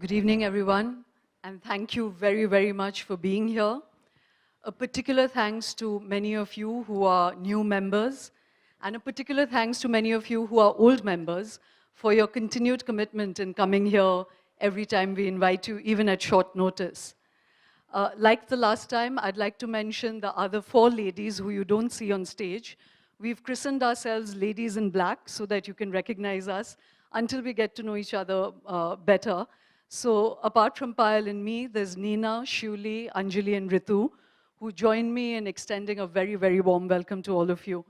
Good evening, everyone, and thank you very, very much for being here. A particular thanks to many of you who are new members, and a particular thanks to many of you who are old members for your continued commitment in coming here every time we invite you, even at short notice. Like the last time, I'd like to mention the other four ladies who you don't see on stage. We've christened ourselves Ladies in Black so that you can recognize us until we get to know each other better. So apart from Payal and me, there's Neena, Shuli, Anjali, and Ritu, who join me in extending a very, very warm welcome to all of you.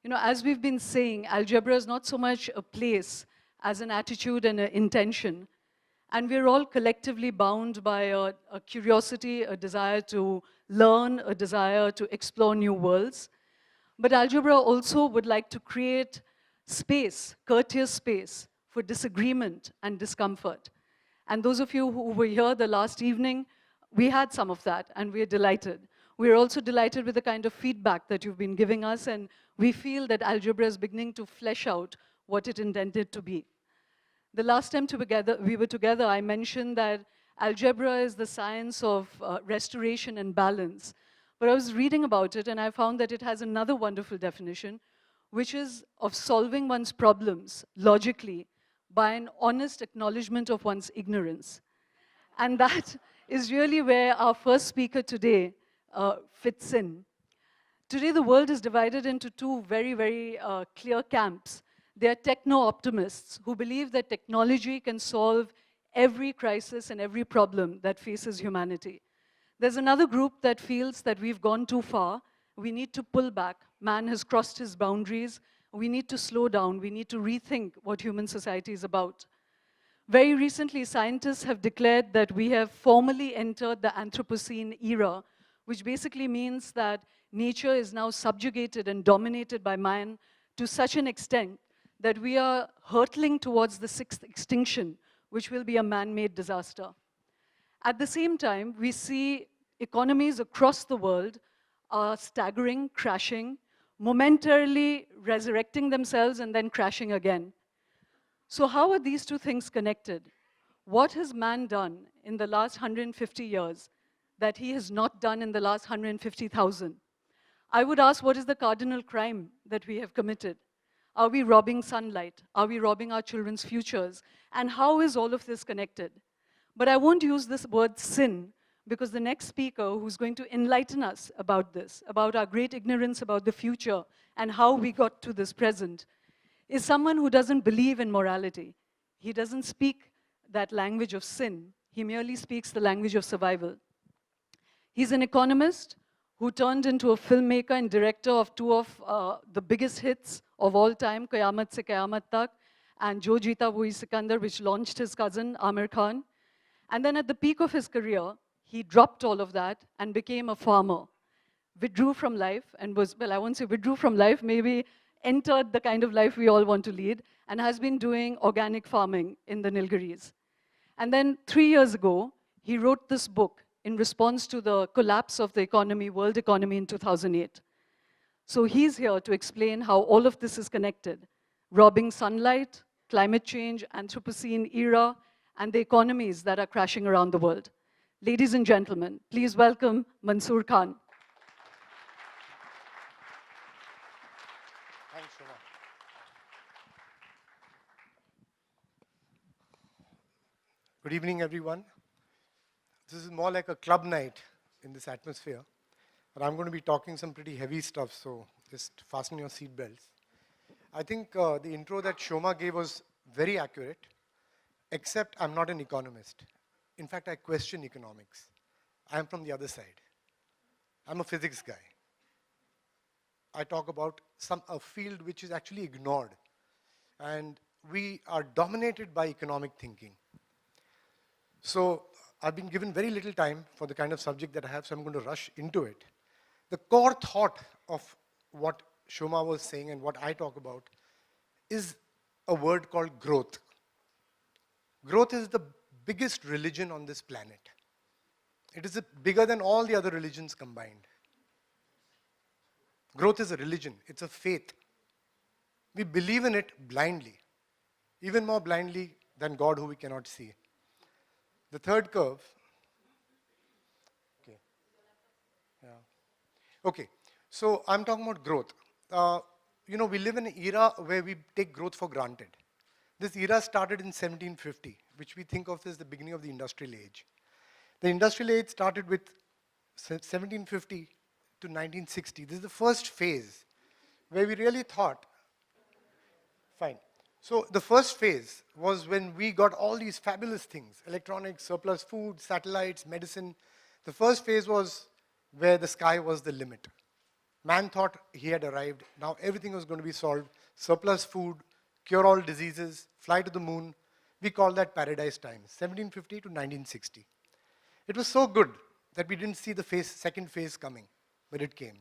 You know, as we've been saying, algebra is not so much a place as an attitude and an intention. And we're all collectively bound by a curiosity, a desire to learn, a desire to explore new worlds. But algebra also would like to create space, courteous space, for disagreement and discomfort. And those of you who were here the last evening, we had some of that, and we're delighted. We're also delighted with the kind of feedback that you've been giving us, and we feel that algebra is beginning to flesh out what it intended to be. The last time we were together, I mentioned that algebra is the science of restoration and balance. But I was reading about it, and I found that it has another wonderful definition, which is of solving one's problems logically by an honest acknowledgement of one's ignorance. And that is really where our first speaker today fits in. Today, the world is divided into two very, very clear camps. They are techno-optimists who believe that technology can solve every crisis and every problem that faces humanity. There's another group that feels that we've gone too far. We need to pull back. Man has crossed his boundaries. We need to slow down. We need to rethink what human society is about. Very recently, scientists have declared that we have formally entered the Anthropocene era, which basically means that nature is now subjugated and dominated by man to such an extent that we are hurtling towards the sixth extinction, which will be a man-made disaster. At the same time, we see economies across the world are staggering, crashing, momentarily resurrecting themselves and then crashing again. So how are these two things connected? What has man done in the last 150 years that he has not done in the last 150,000? I would ask, what is the cardinal crime that we have committed? Are we robbing sunlight? Are we robbing our children's futures? And how is all of this connected? But I won't use this word sin, because the next speaker who's going to enlighten us about this, about our great ignorance about the future and how we got to this present, is someone who doesn't believe in morality. He doesn't speak that language of sin. He merely speaks the language of survival. He's an economist who turned into a filmmaker and director of two of the biggest hits of all time, Qayamat Se Qayamat Tak and Jo Jeeta Wohi Sikandar, which launched his cousin, Amir Khan. And then at the peak of his career, he dropped all of that and became a farmer, withdrew from life and was, well, I won't say withdrew from life, maybe entered the kind of life we all want to lead, and has been doing organic farming in the Nilgiris. And then 3 years ago, he wrote this book in response to the collapse of the economy, world economy in 2008. So he's here to explain how all of this is connected: robbing sunlight, climate change, Anthropocene era, and the economies that are crashing around the world. Ladies and gentlemen, please welcome Mansoor Khan. Thanks, Shoma. Good evening, everyone. This is more like a club night in this atmosphere, but I'm going to be talking some pretty heavy stuff, so just fasten your seatbelts. I think the intro that Shoma gave was very accurate, except I'm not an economist. In fact, I question economics. I am from the other side. I'm a physics guy. I talk about a field which is actually ignored, and we are dominated by economic thinking. So I've been given very little time for the kind of subject that I have, so I'm going to rush into it. The core thought of what Shoma was saying and what I talk about is a word called growth. Growth is the biggest religion on this planet. It is bigger than all the other religions combined. Growth is a religion. It's a faith. We believe in it blindly, even more blindly than God, who we cannot see. The third curve, okay, yeah. Okay, so I'm talking about growth. We live in an era where we take growth for granted. This era started in 1750, which we think of as the beginning of the industrial age. The industrial age started with 1750 to 1960. This is the first phase where we really thought, fine. So the first phase was when we got all these fabulous things, electronics, surplus food, satellites, medicine. The first phase was where the sky was the limit. Man thought he had arrived. Now everything was going to be solved. Surplus food, cure all diseases, fly to the moon. We call that paradise times, 1750 to 1960. It was so good that we didn't see the second phase coming, but it came.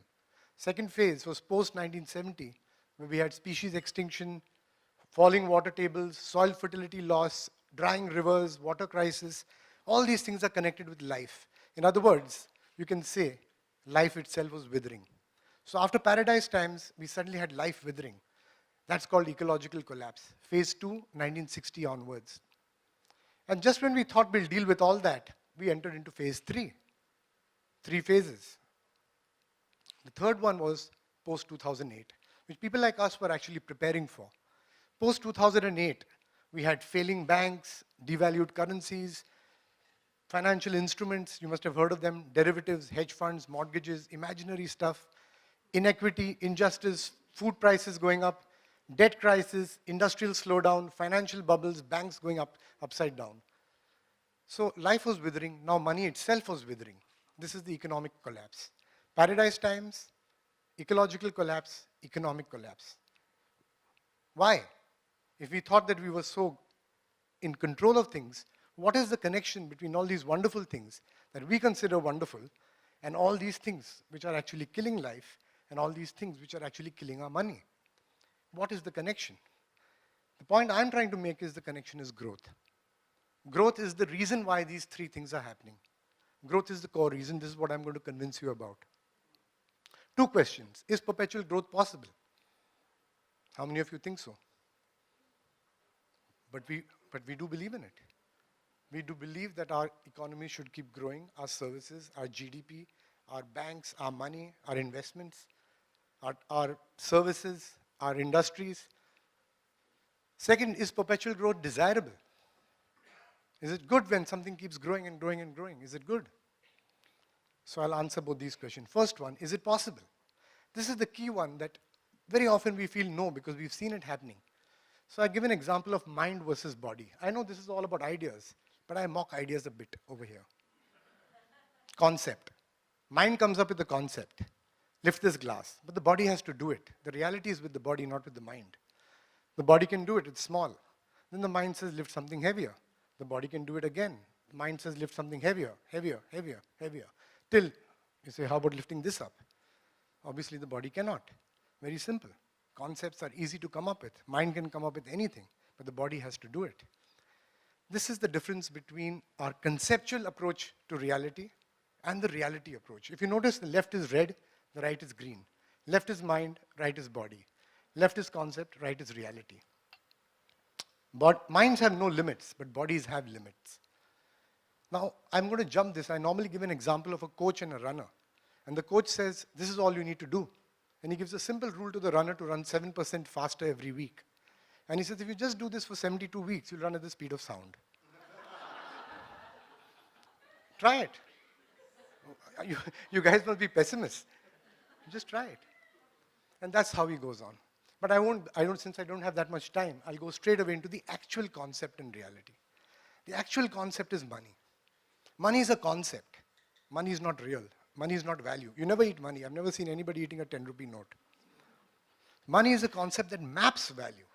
Second phase was post-1970, where we had species extinction, falling water tables, soil fertility loss, drying rivers, water crisis. All these things are connected with life. In other words, you can say life itself was withering. So after paradise times, we suddenly had life withering. That's called ecological collapse. Phase 2, 1960 onwards. And just when we thought we'll deal with all that, we entered into phase 3. 3 phases. The third one was post-2008, which people like us were actually preparing for. Post-2008, we had failing banks, devalued currencies, financial instruments, you must have heard of them, derivatives, hedge funds, mortgages, imaginary stuff, inequity, injustice, food prices going up, debt crisis, industrial slowdown, financial bubbles, banks going upside down. So life was withering, now money itself was withering. This is the economic collapse. Paradise times, ecological collapse, economic collapse. Why? If we thought that we were so in control of things, what is the connection between all these wonderful things that we consider wonderful and all these things which are actually killing life and all these things which are actually killing our money? What is the connection? The point I'm trying to make is the connection is growth. Growth is the reason why these 3 things are happening. Growth is the core reason. This is what I'm going to convince you about. 2 questions. Is perpetual growth possible? How many of you think so? But we do believe in it. We do believe that our economy should keep growing, our services, our GDP, our banks, our money, our investments, our services, our industries. Second, is perpetual growth desirable? Is it good when something keeps growing and growing and growing? Is it good? So I'll answer both these questions. First one, is it possible? This is the key one that very often we feel no because we've seen it happening. So I give an example of mind versus body. I know this is all about ideas, but I mock ideas a bit over here. Concept. Mind comes up with the concept. Lift this glass. But the body has to do it. The reality is with the body, not with the mind. The body can do it. It's small. Then the mind says, lift something heavier. The body can do it again. The mind says, lift something heavier, heavier, heavier, heavier. Till you say, how about lifting this up? Obviously, the body cannot. Very simple. Concepts are easy to come up with. Mind can come up with anything, but the body has to do it. This is the difference between our conceptual approach to reality and the reality approach. If you notice, the left is red, the right is green. Left is mind, right is body. Left is concept, right is reality. But minds have no limits, but bodies have limits. Now, I'm going to jump this. I normally give an example of a coach and a runner. And the coach says, this is all you need to do. And he gives a simple rule to the runner to run 7% faster every week. And he says, if you just do this for 72 weeks, you'll run at the speed of sound. Try it. You guys must be pessimists. Just try it. And that's how he goes on. But since I don't have that much time, I'll go straight away into the actual concept and reality. The actual concept is money. Money is a concept. Money is not real. Money is not value. You never eat money. I've never seen anybody eating a 10 rupee note. Money is a concept that maps value.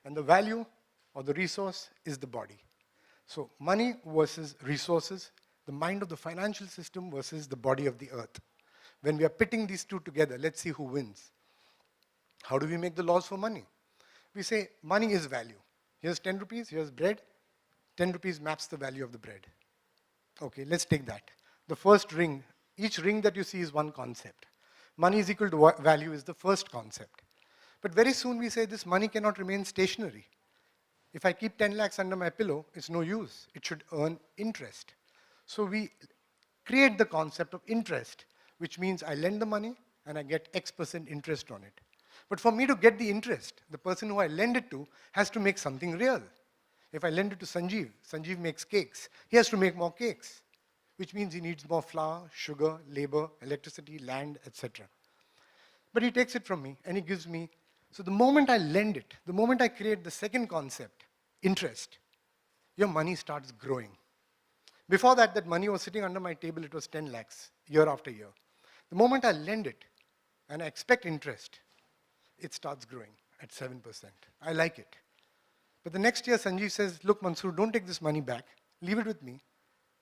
And the value or the resource is the body. So money versus resources, the mind of the financial system versus the body of the earth. When we are pitting these two together, let's see who wins. How do we make the laws for money? We say money is value. Here's 10 rupees, here's bread. 10 rupees maps the value of the bread. Okay, let's take that. The first ring, each ring that you see is one concept. Money is equal to value is the first concept. But very soon we say this money cannot remain stationary. If I keep 10 lakhs under my pillow, it's no use. It should earn interest. So we create the concept of interest, which means I lend the money and I get X% interest on it. But for me to get the interest, the person who I lend it to has to make something real. If I lend it to Sanjeev, Sanjeev makes cakes. He has to make more cakes, which means he needs more flour, sugar, labor, electricity, land, etc. But he takes it from me and he gives me. So the moment I lend it, the moment I create the second concept, interest, your money starts growing. Before that, that money was sitting under my table, it was 10 lakhs, year after year. The moment I lend it and I expect interest, it starts growing at 7%. I like it. But the next year, Sanjeev says, look, Mansoor, don't take this money back. Leave it with me.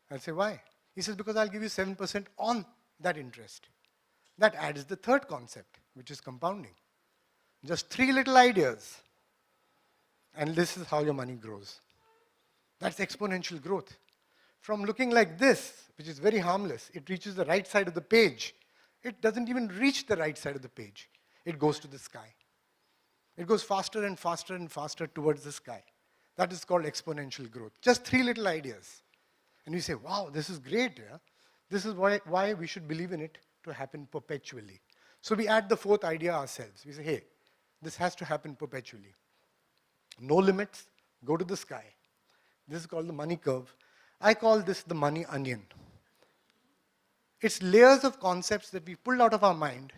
I'll say, why? He says, because I'll give you 7% on that interest. That adds the third concept, which is compounding. Just 3 little ideas, and this is how your money grows. That's exponential growth. From looking like this, which is very harmless, it reaches the right side of the page. It doesn't even reach the right side of the page. It goes to the sky. It goes faster and faster and faster towards the sky. That is called exponential growth. Just 3 little ideas. And you say, wow, this is great. Yeah? This is why we should believe in it to happen perpetually. So we add the fourth idea ourselves. We say, hey, this has to happen perpetually. No limits, go to the sky. This is called the money curve. I call this the money onion. It's layers of concepts that we pulled out of our mind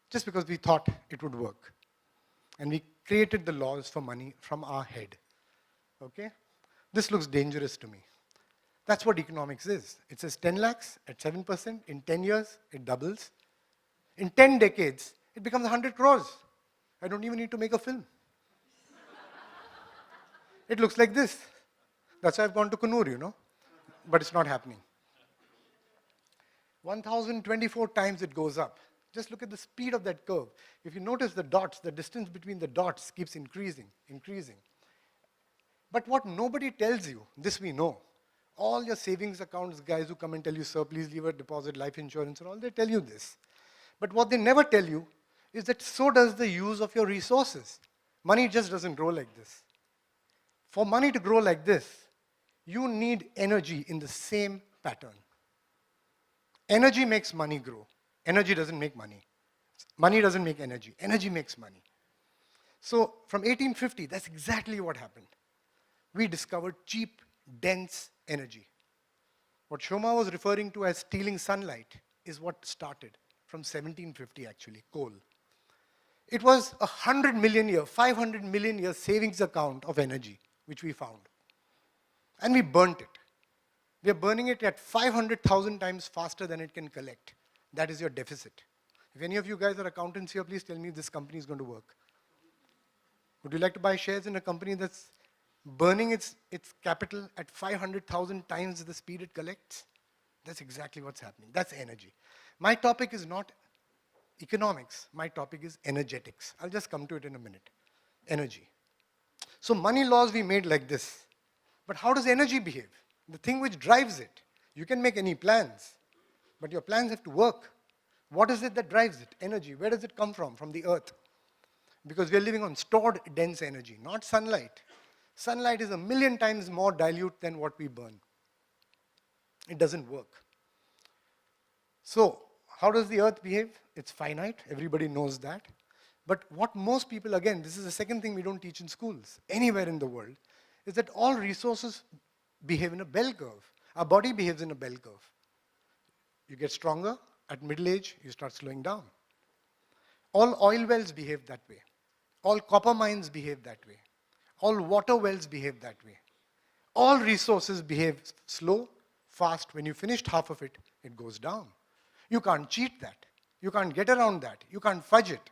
just because we thought it would work. And we created the laws for money from our head. Okay? This looks dangerous to me. That's what economics is. It says 10 lakhs at 7%. In 10 years, it doubles. In 10 decades, it becomes 100 crores. I don't even need to make a film. It looks like this. That's why I've gone to Kannur, you know. But it's not happening. 1,024 times it goes up. Just look at the speed of that curve. If you notice the dots, the distance between the dots keeps increasing. But what nobody tells you, this we know. All your savings accounts, guys who come and tell you, sir, please leave a deposit, life insurance and all, they tell you this. But what they never tell you is that so does the use of your resources. Money just doesn't grow like this. For money to grow like this, you need energy in the same pattern. Energy makes money grow. Energy doesn't make money. Money doesn't make energy. Energy makes money. So from 1850, that's exactly what happened. We discovered cheap, dense energy. What Shoma was referring to as stealing sunlight is what started from 1750 actually, coal. It was 100 million year, 500 million year savings account of energy, which we found. And we burnt it. We are burning it at 500,000 times faster than it can collect. That is your deficit. If any of you guys are accountants here, please tell me this company is going to work. Would you like to buy shares in a company that's burning its capital at 500,000 times the speed it collects? That's exactly what's happening. That's energy. My topic is not economics. My topic is energetics. I'll just come to it in a minute. Energy. So money laws we made like this. But how does energy behave? The thing which drives it. You can make any plans, but your plans have to work. What is it that drives it? Energy. Where does it come from? From the earth. Because we're living on stored dense energy, not sunlight. Sunlight is 1,000,000 times more dilute than what we burn. It doesn't work. So, how does the earth behave? It's finite. Everybody knows that. But what most people, again, this is the second thing we don't teach in schools, anywhere in the world, is that all resources behave in a bell curve. Our body behaves in a bell curve. You get stronger. At middle age, you start slowing down. All oil wells behave that way. All copper mines behave that way. All water wells behave that way. All resources behave slow, fast. When you finished half of it, it goes down. You can't cheat that. You can't get around that. You can't fudge it.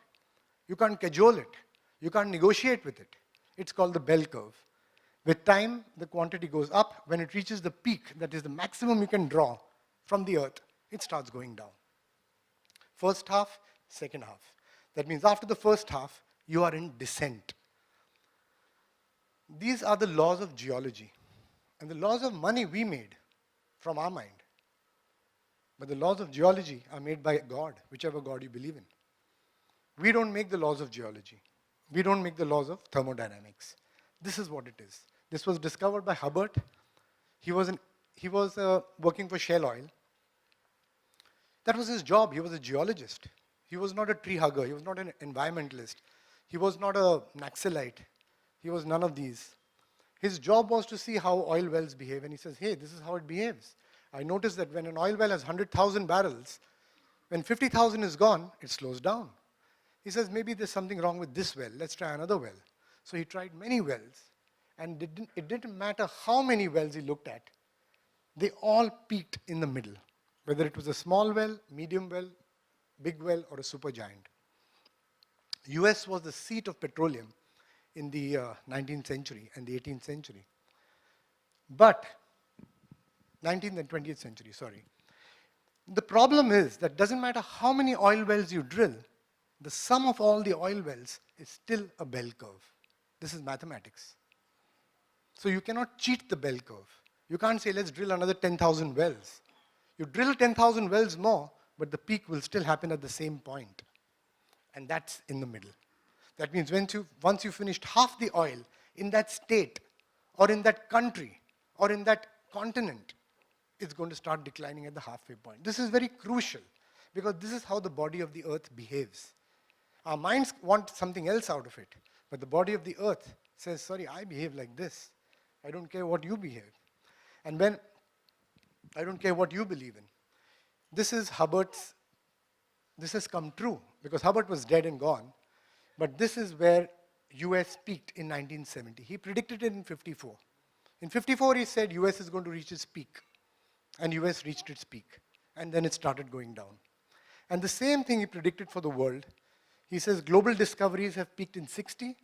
You can't cajole it. You can't negotiate with it. It's called the bell curve. With time, the quantity goes up. When it reaches the peak, that is the maximum you can draw from the earth, it starts going down. First half, second half. That means after the first half, you are in descent. These are the laws of geology. And the laws of money we made from our mind. But the laws of geology are made by God, whichever God you believe in. We don't make the laws of geology. We don't make the laws of thermodynamics. This is what it is. This was discovered by Hubbert. He was working for Shell Oil. That was his job. He was a geologist. He was not a tree hugger. He was not an environmentalist. He was not a Naxalite. He was none of these. His job was to see how oil wells behave, and he says, hey, this is how it behaves. I noticed that when an oil well has 100,000 barrels, when 50,000 is gone, it slows down. He says, maybe there's something wrong with this well. Let's try another well. So he tried many wells, and it didn't matter how many wells he looked at. They all peaked in the middle, whether it was a small well, medium well, big well, or a supergiant. US was the seat of petroleum in the 19th century and the 18th century. But, 19th and 20th century, sorry. The problem is that doesn't matter how many oil wells you drill, the sum of all the oil wells is still a bell curve. This is mathematics. So you cannot cheat the bell curve. You can't say, let's drill another 10,000 wells. You drill 10,000 wells more, but the peak will still happen at the same point. And that's in the middle. That means once you finished half the oil in that state, or in that country, or in that continent, it's going to start declining at the halfway point. This is very crucial, because this is how the body of the earth behaves. Our minds want something else out of it, but the body of the earth says, sorry, I behave like this. I don't care what you behave. And when I don't care what you believe in. This is Hubbert's, this has come true, because Hubbert was dead and gone, but this is where US peaked in 1970. He predicted it in 54. In 54, he said US is going to reach its peak, and US reached its peak, and then it started going down. And the same thing he predicted for the world. He says global discoveries have peaked in 60,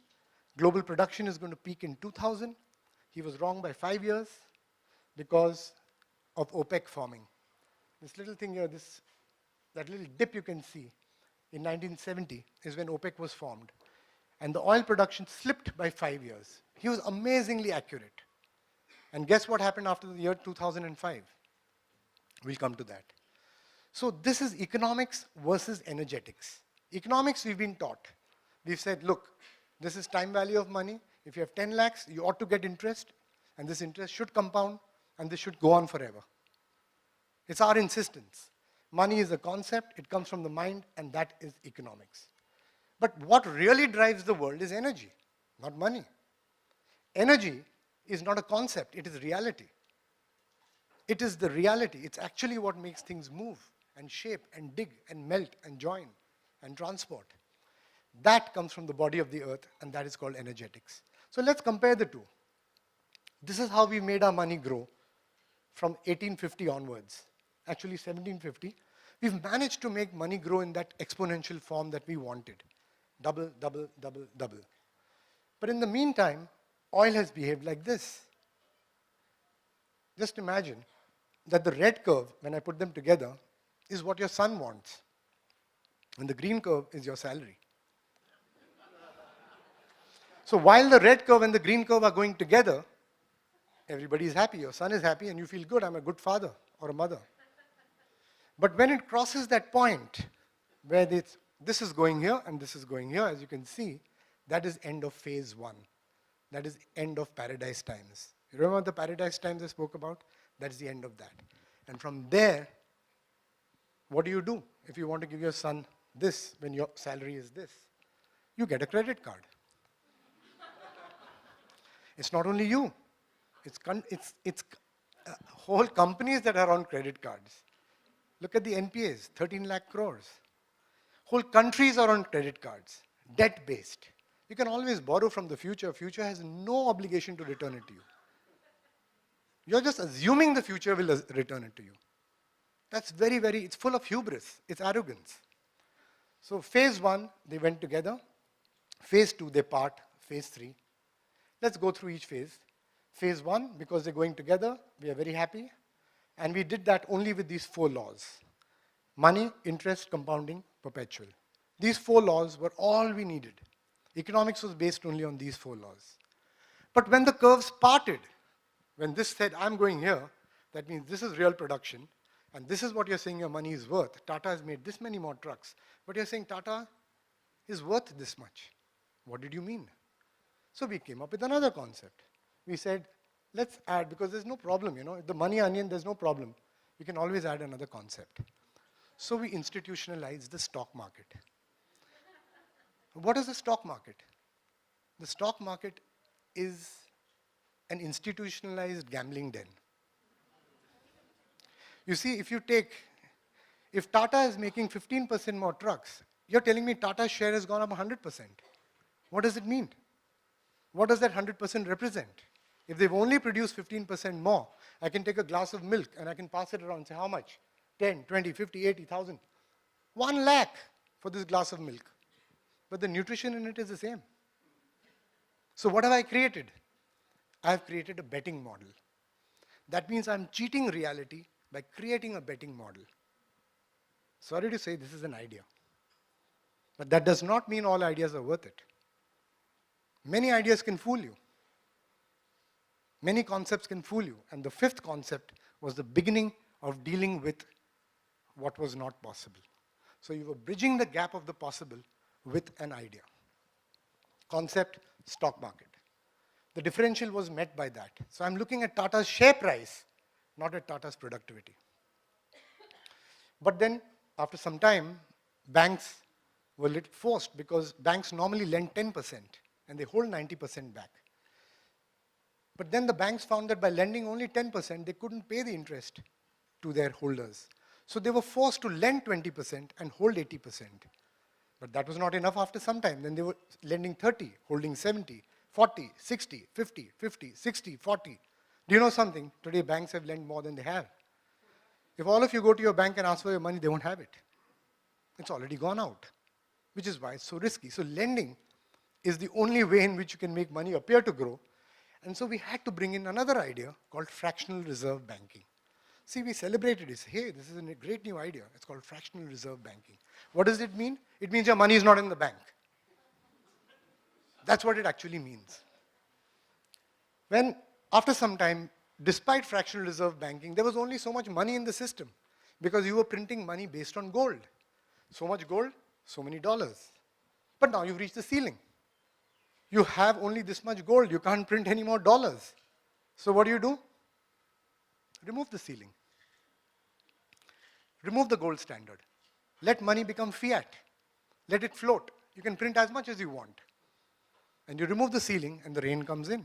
global production is going to peak in 2000. He was wrong by 5 years because of OPEC forming. This little thing here, that little dip you can see in 1970 is when OPEC was formed. And the oil production slipped by 5 years. He was amazingly accurate. And guess what happened after the year 2005? We'll come to that. So this is economics versus energetics. Economics we've been taught. We've said, look, this is time value of money. If you have 10 lakhs, you ought to get interest, and this interest should compound, and this should go on forever. It's our insistence. Money is a concept, it comes from the mind, and that is economics. But what really drives the world is energy, not money. Energy is not a concept, it is reality. It is the reality. It's actually what makes things move and shape and dig and melt and join and transport. That comes from the body of the earth, and that is called energetics. So let's compare the two. This is how we made our money grow from 1850 onwards. Actually 1750. We've managed to make money grow in that exponential form that we wanted. Double, double, double, double. But in the meantime, oil has behaved like this. Just imagine that the red curve, when I put them together, is what your son wants. And the green curve is your salary. So while the red curve and the green curve are going together, everybody is happy. Your son is happy and you feel good. I'm a good father or a mother. But when it crosses that point where this is going here and this is going here, as you can see, that is end of phase one. That is end of paradise times. You remember the paradise times I spoke about? That's the end of that. And from there, what do? If you want to give your son this when your salary is this? You get a credit card. It's not only you. It's whole companies that are on credit cards. Look at the NPAs, 13 lakh crores. Whole countries are on credit cards, debt-based. You can always borrow from the future. Future has no obligation to return it to you. You're just assuming the future will return it to you. That's it's full of hubris. It's arrogance. So phase one, they went together. Phase two, they part. Phase three. Let's go through each phase. Phase one, because they're going together, we are very happy. And we did that only with these 4 laws. Money, interest, compounding, perpetual. These 4 laws were all we needed. Economics was based only on these 4 laws. But when the curves parted, when this said, I'm going here, that means this is real production, and this is what you're saying your money is worth. Tata has made this many more trucks, but you're saying Tata is worth this much. What did you mean? So we came up with another concept. We said, let's add, because there's no problem, the money onion, there's no problem. You can always add another concept. So we institutionalized the stock market. What is the stock market? The stock market is an institutionalized gambling den. You see, if Tata is making 15% more trucks, you're telling me Tata's share has gone up 100%. What does it mean? What does that 100% represent? If they've only produced 15% more, I can take a glass of milk and I can pass it around and say, how much? 10, 20, 50, 80,000. 1 lakh for this glass of milk. But the nutrition in it is the same. So what have I created? I have created a betting model. That means I'm cheating reality by creating a betting model. Sorry to say this is an idea. But that does not mean all ideas are worth it. Many ideas can fool you. Many concepts can fool you. And the 5th concept was the beginning of dealing with what was not possible. So you were bridging the gap of the possible with an idea. Concept, stock market. The differential was met by that. So I'm looking at Tata's share price, not at Tata's productivity. But then, after some time, banks were forced, because banks normally lend 10% and they hold 90% back. But then the banks found that by lending only 10%, they couldn't pay the interest to their holders. So they were forced to lend 20% and hold 80%. But that was not enough after some time. Then they were lending 30, holding 70, 40, 60, 50, 50, 60, 40. Do you know something? Today banks have lent more than they have. If all of you go to your bank and ask for your money, they won't have it. It's already gone out, which is why it's so risky. So lending is the only way in which you can make money appear to grow. And so we had to bring in another idea called fractional reserve banking. See, we celebrated this. Hey, this is a great new idea. It's called fractional reserve banking. What does it mean? It means your money is not in the bank. That's what it actually means. When, after some time, despite fractional reserve banking, there was only so much money in the system, because you were printing money based on gold. So much gold, so many dollars. But now you've reached the ceiling. You have only this much gold. You can't print any more dollars. So what do? Remove the ceiling. Remove the gold standard. Let money become fiat. Let it float. You can print as much as you want. And you remove the ceiling and the rain comes in.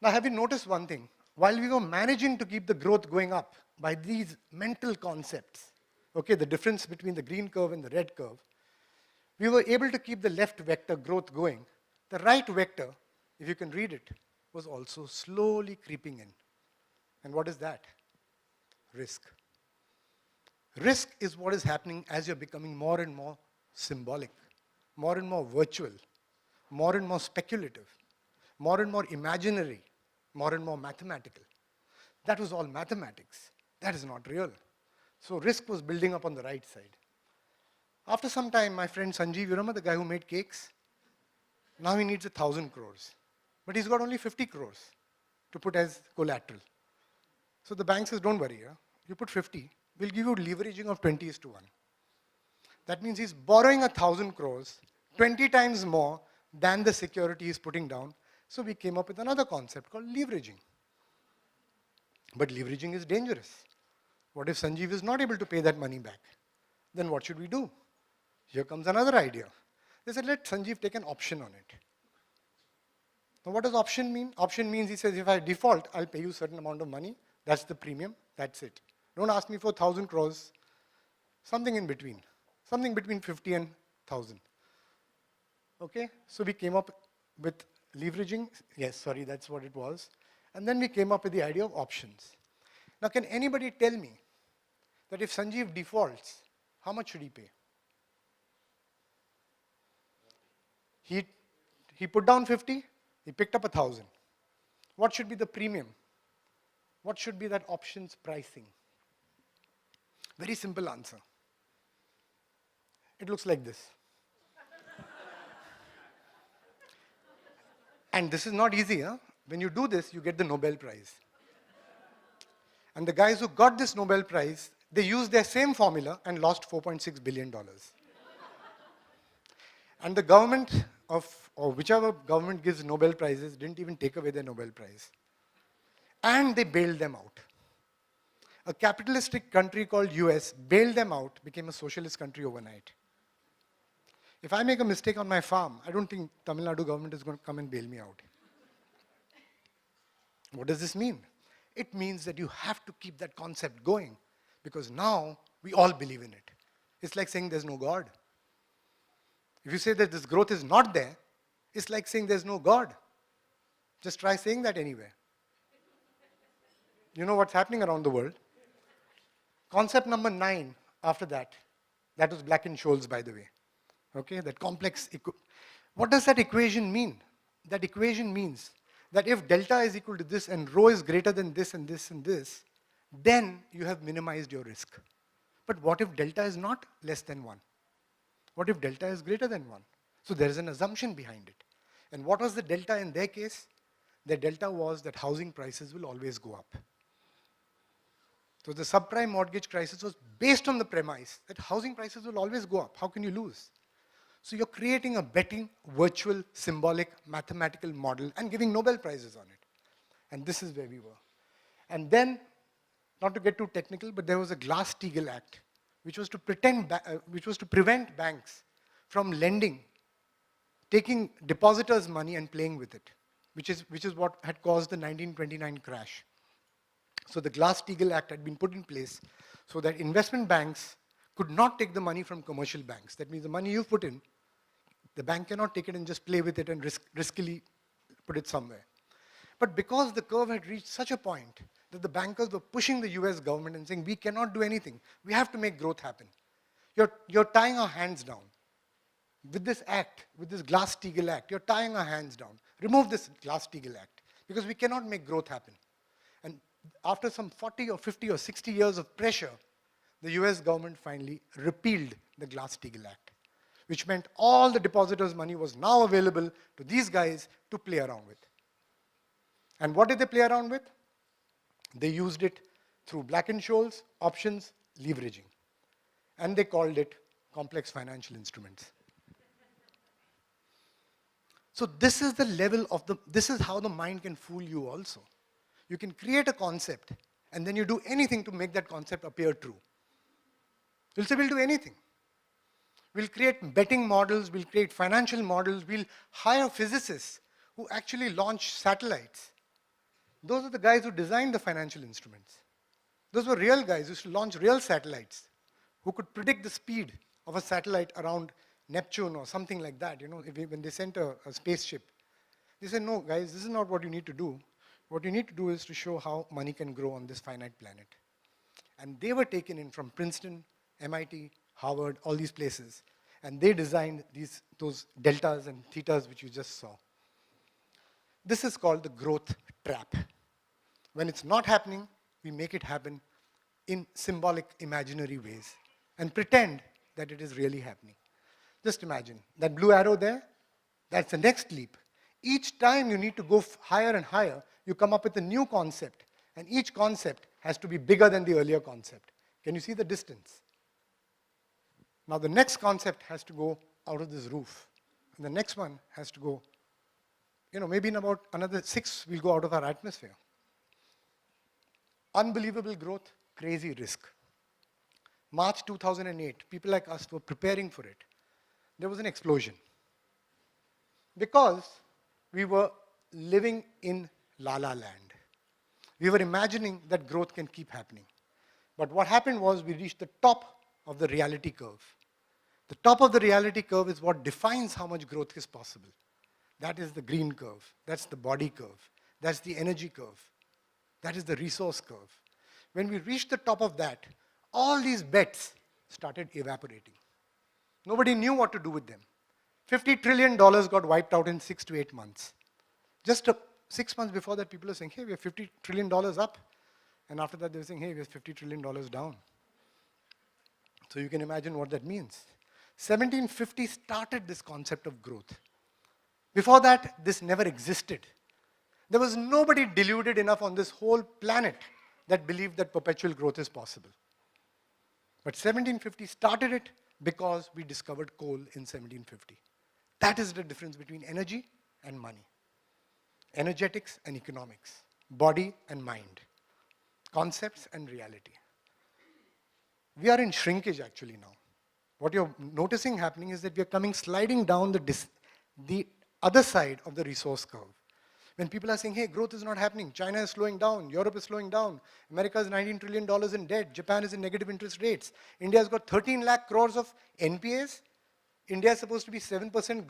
Now, have you noticed one thing? While we were managing to keep the growth going up by these mental concepts, okay, the difference between the green curve and the red curve, we were able to keep the left vector growth going. The right vector, if you can read it, was also slowly creeping in. And what is that? Risk. Risk is what is happening as you're becoming more and more symbolic, more and more virtual, more and more speculative, more and more imaginary, more and more mathematical. That was all mathematics. That is not real. So risk was building up on the right side. After some time, my friend Sanjeev, you remember the guy who made cakes? Now he needs 1,000 crores. But he's got only 50 crores to put as collateral. So the bank says, don't worry, you put 50, we'll give you leveraging of 20:1. That means he's borrowing 1,000 crores, 20 times more than the security he's putting down. So we came up with another concept called leveraging. But leveraging is dangerous. What if Sanjeev is not able to pay that money back? Then what should we do? Here comes another idea. They said, let Sanjeev take an option on it. Now what does option mean? Option means he says, if I default, I'll pay you a certain amount of money. That's the premium. That's it. Don't ask me for 1,000 crores. Something in between. Something between 50 and 1,000. Okay? So we came up with leveraging. Yes, sorry, that's what it was. And then we came up with the idea of options. Now can anybody tell me that if Sanjeev defaults, how much should he pay? He put down 50, he picked up 1,000. What should be the premium? What should be that options pricing? Very simple answer. It looks like this. And this is not easy, huh? When you do this, you get the Nobel Prize. And the guys who got this Nobel Prize, they used their same formula and lost $4.6 billion. And the government or whichever government gives Nobel Prizes, didn't even take away their Nobel Prize. And they bailed them out. A capitalistic country called US bailed them out, became a socialist country overnight. If I make a mistake on my farm, I don't think Tamil Nadu government is going to come and bail me out. What does this mean? It means that you have to keep that concept going, because now we all believe in it. It's like saying there's no God. If you say that this growth is not there, it's like saying there's no God. Just try saying that anywhere. You know what's happening around the world. Concept number 9 after that was Black-Scholes, by the way. Okay, that complex. What does that equation mean? That equation means that if delta is equal to this and rho is greater than this and this and this, then you have minimized your risk. But what if delta is not less than 1? What if delta is greater than 1? So there is an assumption behind it. And what was the delta in their case? The delta was that housing prices will always go up. So the subprime mortgage crisis was based on the premise that housing prices will always go up. How can you lose? So you're creating a betting, virtual, symbolic, mathematical model and giving Nobel Prizes on it. And this is where we were. And then, not to get too technical, but there was a Glass-Steagall Act, which was to prevent banks from lending, taking depositors' money and playing with it, which is what had caused the 1929 crash. So the Glass-Steagall Act had been put in place so that investment banks could not take the money from commercial banks. That means the money you've put in, the bank cannot take it and just play with it and riskily put it somewhere. But because the curve had reached such a point that the bankers were pushing the US government and saying, we cannot do anything. We have to make growth happen. You're tying our hands down. With this act, with this Glass-Steagall Act, you're tying our hands down. Remove this Glass-Steagall Act because we cannot make growth happen. And after some 40 or 50 or 60 years of pressure, the US government finally repealed the Glass-Steagall Act, which meant all the depositors' money was now available to these guys to play around with. And what did they play around with? They used it through Black-Scholes, options, leveraging. And they called it complex financial instruments. So this is the level of this is how the mind can fool you also. You can create a concept, and then you do anything to make that concept appear true. You'll say we'll do anything. We'll create betting models, we'll create financial models, we'll hire physicists who actually launch satellites. Those are the guys who designed the financial instruments. Those were real guys who used to launch real satellites who could predict the speed of a satellite around Neptune or something like that. You know, when they sent a spaceship, they said, no, guys, this is not what you need to do. What you need to do is to show how money can grow on this finite planet. And they were taken in from Princeton, MIT, Harvard, all these places. And they designed those deltas and thetas which you just saw. This is called the growth trap. When it's not happening, we make it happen in symbolic, imaginary ways and pretend that it is really happening. Just imagine, that blue arrow there, that's the next leap. Each time you need to go higher and higher, you come up with a new concept, and each concept has to be bigger than the earlier concept. Can you see the distance? Now the next concept has to go out of this roof, and the next one has to go, maybe in about another 6 we'll go out of our atmosphere. Unbelievable growth, crazy risk. March 2008, people like us were preparing for it. There was an explosion. Because we were living in La La Land. We were imagining that growth can keep happening. But what happened was we reached the top of the reality curve. The top of the reality curve is what defines how much growth is possible. That is the green curve. That's the body curve. That's the energy curve. That is the resource curve. When we reached the top of that, all these bets started evaporating. Nobody knew what to do with them. $50 trillion got wiped out in 6 to 8 months. Just 6 months before that, people are saying, hey, we have $50 trillion up. And after that, they're saying, hey, we have $50 trillion down. So you can imagine what that means. 1750 started this concept of growth. Before that, this never existed. There was nobody deluded enough on this whole planet that believed that perpetual growth is possible. But 1750 started it because we discovered coal in 1750. That is the difference between energy and money. Energetics and economics. Body and mind. Concepts and reality. We are in shrinkage actually now. What you're noticing happening is that we are sliding down the other side of the resource curve. When people are saying, hey, growth is not happening, China is slowing down, Europe is slowing down, America is $19 trillion in debt, Japan is in negative interest rates, India has got 13 lakh crores of NPAs, India is supposed to be 7%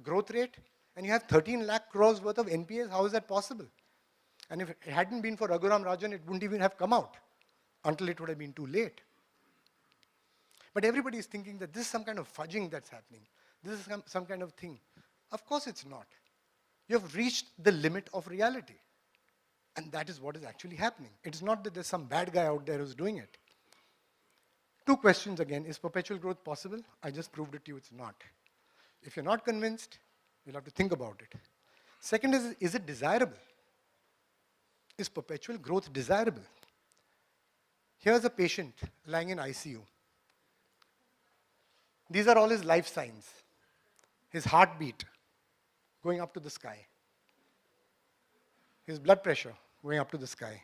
growth rate, and you have 13 lakh crores worth of NPAs, how is that possible? And if it hadn't been for Raghuram Rajan, it wouldn't even have come out until it would have been too late. But everybody is thinking that this is some kind of fudging that's happening. This is some kind of thing. Of course it's not. You have reached the limit of reality. And that is what is actually happening. It's not that there's some bad guy out there who's doing it. Two questions again. Is perpetual growth possible? I just proved it to you it's not. If you're not convinced, you'll have to think about it. Second is it desirable? Is perpetual growth desirable? Here's a patient lying in ICU. These are all his life signs. His heartbeat going up to the sky. His blood pressure going up to the sky.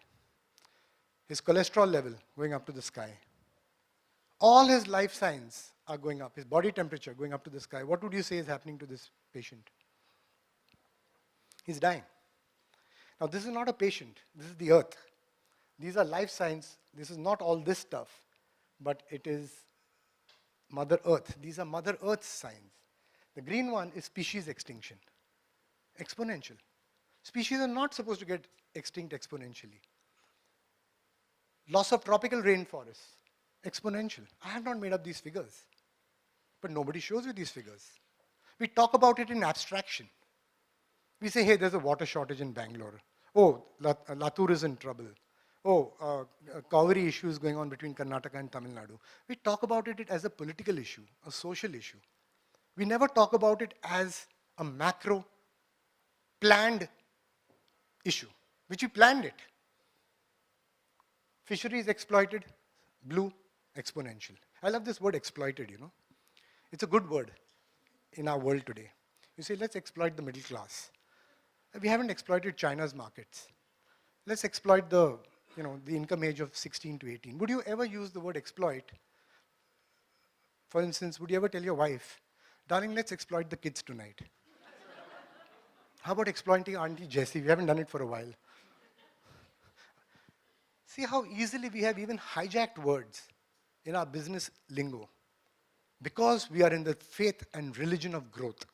His cholesterol level going up to the sky. All his life signs are going up. His body temperature going up to the sky. What would you say is happening to this patient? He's dying. Now this is not a patient. This is the earth. These are life signs. This is not all this stuff, but it is Mother Earth. These are Mother Earth's signs. The green one is species extinction. Exponential. Species are not supposed to get extinct exponentially. Loss of tropical rainforests. Exponential. I have not made up these figures. But nobody shows you these figures. We talk about it in abstraction. We say, hey, there's a water shortage in Bangalore. Oh, Latur is in trouble. Oh, Kaveri issues going on between Karnataka and Tamil Nadu. We talk about it as a political issue, a social issue. We never talk about it as a macro planned issue, which we planned it. Fisheries exploited, blue, exponential. I love this word exploited, you know. It's a good word in our world today. You say, let's exploit the middle class. We haven't exploited China's markets. Let's exploit the income age of 16 to 18. Would you ever use the word exploit? For instance, would you ever tell your wife, darling, let's exploit the kids tonight? How about exploiting Auntie Jessie? We haven't done it for a while. See how easily we have even hijacked words in our business lingo. Because we are in the faith and religion of growth.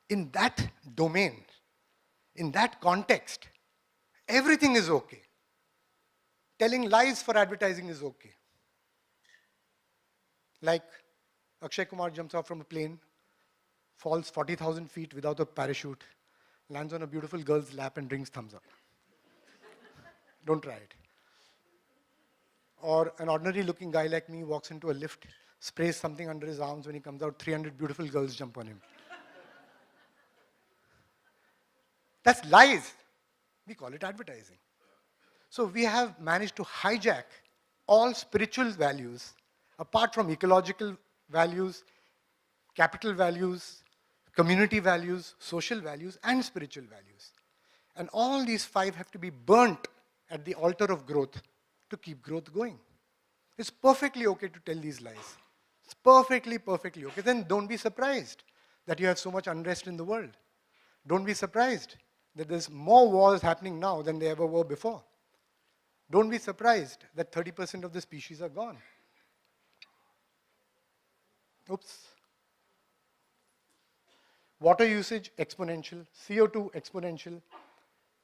In that domain, in that context, everything is okay. Telling lies for advertising is okay. Like Akshay Kumar jumps off from a plane, falls 40,000 feet without a parachute, lands on a beautiful girl's lap and drinks thumbs up. Don't try it. Or an ordinary looking guy like me walks into a lift, sprays something under his arms, when he comes out, 300 beautiful girls jump on him. That's lies. We call it advertising. So we have managed to hijack all spiritual values, apart from ecological values, capital values, community values, social values, and spiritual values. And all these five have to be burnt at the altar of growth to keep growth going. It's perfectly okay to tell these lies. It's perfectly okay. Then don't be surprised that you have so much unrest in the world. Don't be surprised that there's more wars happening now than there ever were before. Don't be surprised that 30% of the species are gone. Oops. Water usage exponential, CO2 exponential,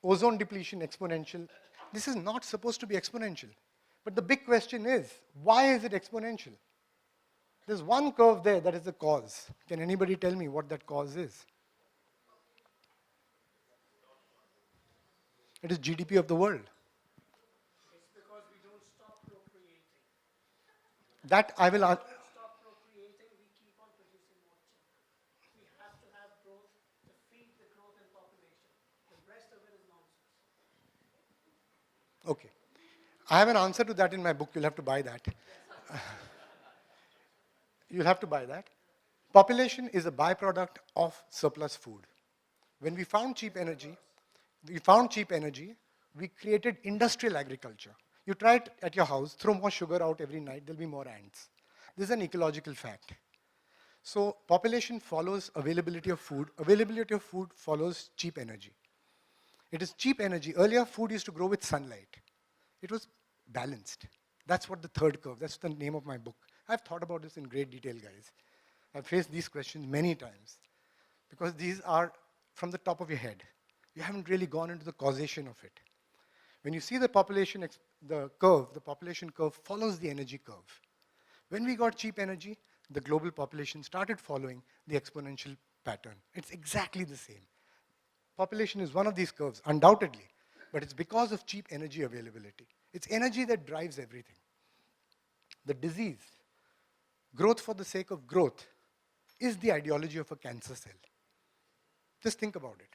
ozone depletion exponential. This is not supposed to be exponential. But the big question is, why is it exponential? There's one curve there that is the cause. Can anybody tell me what that cause is? It is GDP of the world. It's because we don't stop procreating. That I will answer. Stop procreating, we keep on producing more children. We have to have growth to feed the growth in population. The rest of it is nonsense. Okay. I have an answer to that in my book. You'll have to buy that. You'll have to buy that. Population is a byproduct of surplus food. When we found cheap energy, we created industrial agriculture. You try it at your house, throw more sugar out every night, there'll be more ants. This is an ecological fact. So population follows availability of food. Availability of food follows cheap energy. It is cheap energy. Earlier, food used to grow with sunlight. It was balanced. That's what the third curve, that's the name of my book. I've thought about this in great detail, guys. I've faced these questions many times because these are from the top of your head. You haven't really gone into the causation of it. When you see the population curve follows the energy curve. When we got cheap energy, the global population started following the exponential pattern. It's exactly the same. Population is one of these curves, undoubtedly, but it's because of cheap energy availability. It's energy that drives everything. The disease, growth for the sake of growth, is the ideology of a cancer cell. Just think about it.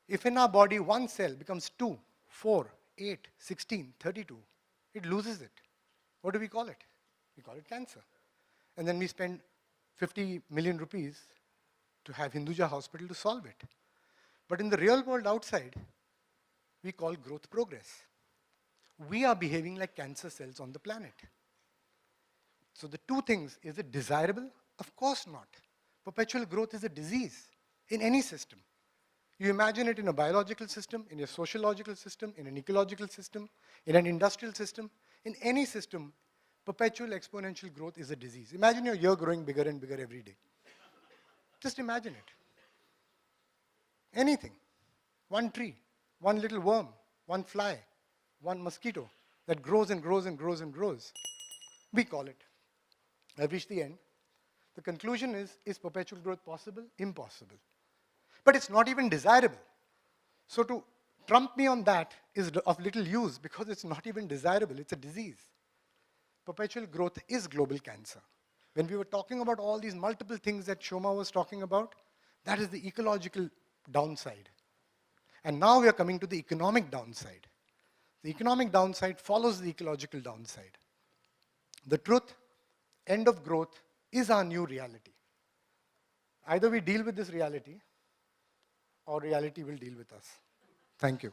If in our body one cell becomes 2, 4, 8, 16, 32, it loses it. What do we call it? We call it cancer. And then we spend 50 million rupees to have Hinduja hospital to solve it. But in the real world outside, we call growth progress. We are behaving like cancer cells on the planet. So the two things, is it desirable? Of course not. Perpetual growth is a disease in any system. You imagine it in a biological system, in a sociological system, in an ecological system, in an industrial system. In any system, perpetual exponential growth is a disease. Imagine your ear growing bigger and bigger every day. Just imagine it. Anything. One tree, one little worm, one fly, one mosquito that grows and grows and grows and grows. We call it. I've reached the end. The conclusion is perpetual growth possible? Impossible. But it's not even desirable. So to trump me on that is of little use because it's not even desirable, it's a disease. Perpetual growth is global cancer. When we were talking about all these multiple things that Shoma was talking about, that is the ecological downside. And now we are coming to the economic downside. The economic downside follows the ecological downside. The truth, end of growth, is our new reality. Either we deal with this reality, or reality will deal with us. Thank you.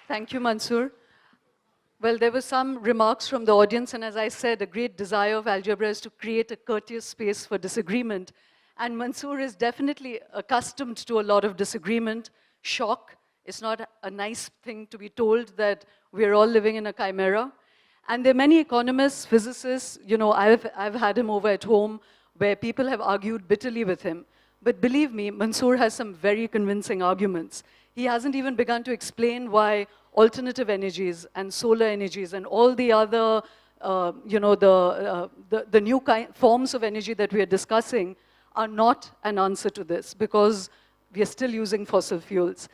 Thank you, Mansoor. Well, there were some remarks from the audience, and as I said, a great desire of Algebra is to create a courteous space for disagreement. And Mansoor is definitely accustomed to a lot of disagreement, shock. It's not a nice thing to be told that we're all living in a chimera. And there are many economists, physicists, I've had him over at home where people have argued bitterly with him. But believe me, Mansoor has some very convincing arguments. He hasn't even begun to explain why alternative energies and solar energies and all the other, the new forms of energy that we are discussing are not an answer to this because we are still using fossil fuels.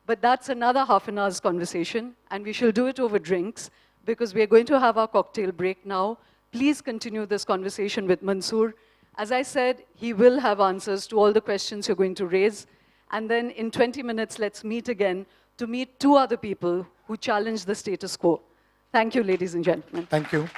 But that's another half an hour's conversation, and we shall do it over drinks because we are going to have our cocktail break now. Please continue this conversation with Mansoor. As I said, he will have answers to all the questions you're going to raise. And then in 20 minutes, let's meet again to meet two other people who challenge the status quo. Thank you, ladies and gentlemen. Thank you.